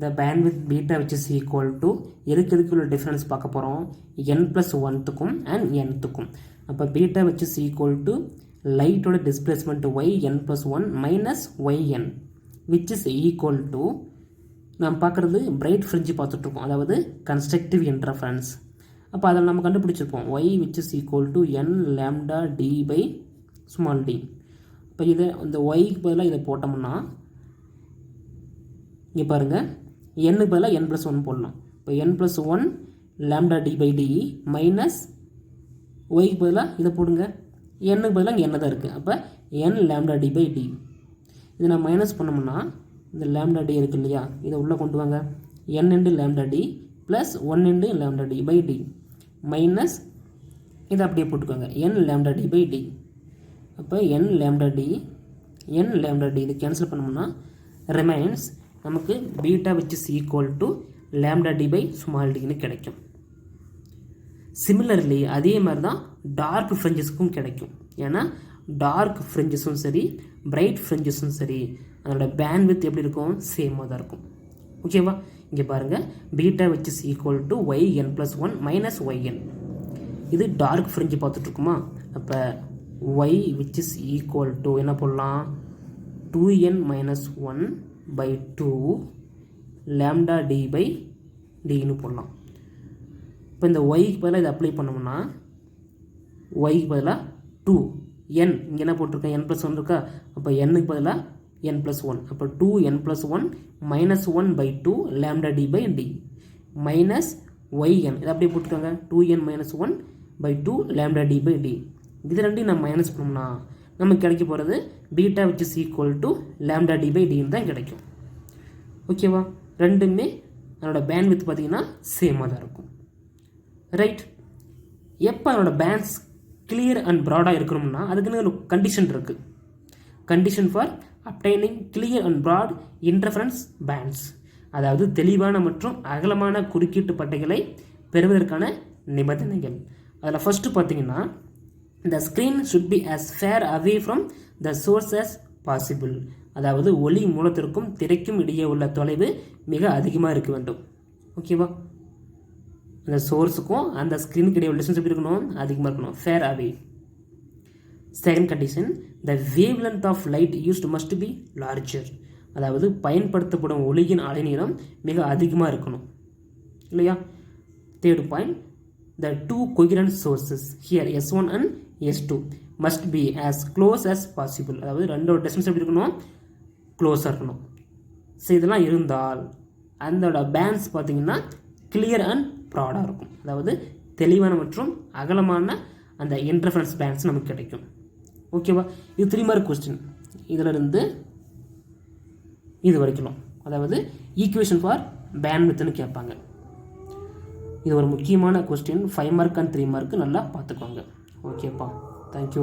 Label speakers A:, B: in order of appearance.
A: the bandwidth beta which is equal to எதுக்குள்ள difference பார்க்க போகிறோம் n+1த்துக்கும் and nத்துக்கும். அப்போ beta which is equal to லைட்டோட displacement y n+1 minus yn which is equal to நாம் பார்க்குறது பிரைட் ஃப்ரிட்ஜ் பார்த்துட்ருக்கோம், அதாவது கன்ஸ்ட்ரக்டிவ் இன்டர்ஃபரன்ஸ். அப்போ அதில் நம்ம கண்டுபிடிச்சிருப்போம் y which is equal to n lambda d by small d. இப்போ இதை இந்த ஒய்க்கு பதிலாக இதை போட்டோம்னா இங்கே பாருங்கள் n பதிலாக n+1 போடலாம். இப்போ n+1 lambda d by d minus ஒய்க்கு பதிலாக இதை போடுங்க, n பதிலாக இங்கே என்ன தான் இருக்குது. அப்போ n lambda d by d இதை நான் மைனஸ் பண்ணோம்னா இந்த lambda d இருக்குது இல்லையா, இதை உள்ளே கொண்டு வாங்க. n into lambda d plus 1 into lambda d by d minus இதை அப்படியே போட்டுக்கோங்க n lambda d by d. அப்போ n lambda d இது கேன்சல் பண்ணோம்னா ரிமைன்ஸ் நமக்கு beta which is equal to lambda d by small dன்னு கிடைக்கும். சிமிலர்லி அதே மாதிரி தான் டார்க் ஃப்ரிஞ்சஸுக்கும் கிடைக்கும். ஏன்னா டார்க் ஃப்ரிஞ்சஸும் சரி பிரைட் ஃப்ரிஞ்சஸும் சரி அதோட பேண்ட்வித் எப்படி இருக்கும், சேமாக தான் இருக்கும். ஓகேவா, இங்கே பாருங்கள் beta which is equal to yn+1 minus yn. இது டார்க் ஃப்ரிஞ்சு பார்த்துட்ருக்குமா, அப்போ y which is equal to என்ன போடலாம் 2n minus 1 by 2 lambda d by dன்னு போடலாம். இப்போ இந்த ஒய்க்கு பதிலாக இதை அப்ளை பண்ணோம்னா ஒய்க்கு பதிலாக 2n இங்கே என்ன போட்டிருக்கேன் n+1 இருக்கா, அப்போ nக்கு பதிலாக n+1. அப்போ 2n+1 minus 1 by 2 lambda d by d minus yn இதை அப்படியே போட்டுக்கோங்க 2n minus 1 by 2 lambda d by d. இது ரெண்டையும் நம்ம மைனஸ் பண்ணோம்னா நமக்கு கிடைக்க போகிறது beta which is equal to lambda d by dன்னு தான் கிடைக்கும். ஓகேவா, ரெண்டுமே அதனோட பேண்ட்வித் பார்த்தீங்கன்னா சேமாக தான் இருக்கும். ரைட், எப்போ அதனோட பேண்ட்ஸ் கிளியர் அண்ட் ப்ராடாக இருக்கணும்னா அதுக்குன்னு ஒரு கண்டிஷன் இருக்குது. Condition for obtaining clear and broad interference bands, அதாவது தெளிவான மற்றும் அகலமான குறுக்கீட்டு பட்டைகளை பெறுவதற்கான நிபந்தனைகள். அதில் ஃபஸ்ட்டு பார்த்தீங்கன்னா the screen should be as far away from the source as possible, அதாவது ஒளி மூலத்திற்கும் திரைக்கும் இடையே உள்ள தொலைவு மிக அதிகமாக இருக்க வேண்டும். ஓகேவா, அந்த சோர்ஸுக்கும் அந்த ஸ்க்ரீனுக்கு இடையே உள்ள டிஸ்டன்ஸ் எப்படி இருக்கணும், அதிகமாக இருக்கணும், fair away. Second condition the wavelength of light used must be larger, அதாவது பயன்படுத்தப்படும் ஒளியின் அலைநீளம் மிக அதிகமாக இருக்கணும் இல்லையா. Third point the two coherent sources here S1 and S2 must be as close as possible, அதாவது ரெண்டோட டிஸ்டன்ஸ் எப்படி இருக்கணும், க்ளோஸாக இருக்கணும். ஸோ இதெல்லாம் இருந்தால் அதோட பேண்ட்ஸ் பார்த்தீங்கன்னா கிளியர் அண்ட் ப்ராடாக இருக்கும், அதாவது தெளிவான மற்றும் அகலமான அந்த இன்டர்ஃபரன்ஸ் பேண்ட்ஸ் நமக்கு கிடைக்கும். ஓகேவா, இது 3 மார்க் கொஸ்டின். இதிலிருந்து இது வரைக்கும் அதாவது ஈக்குவேஷன் ஃபார் பேண்ட்வித்னு கேட்பாங்க. இது ஒரு முக்கியமான கொஸ்டின், 5 மார்க் அண்ட் 3 மார்க் நல்லா பார்த்துக்கோங்க. ஓகேப்பா, தேங்க்யூ.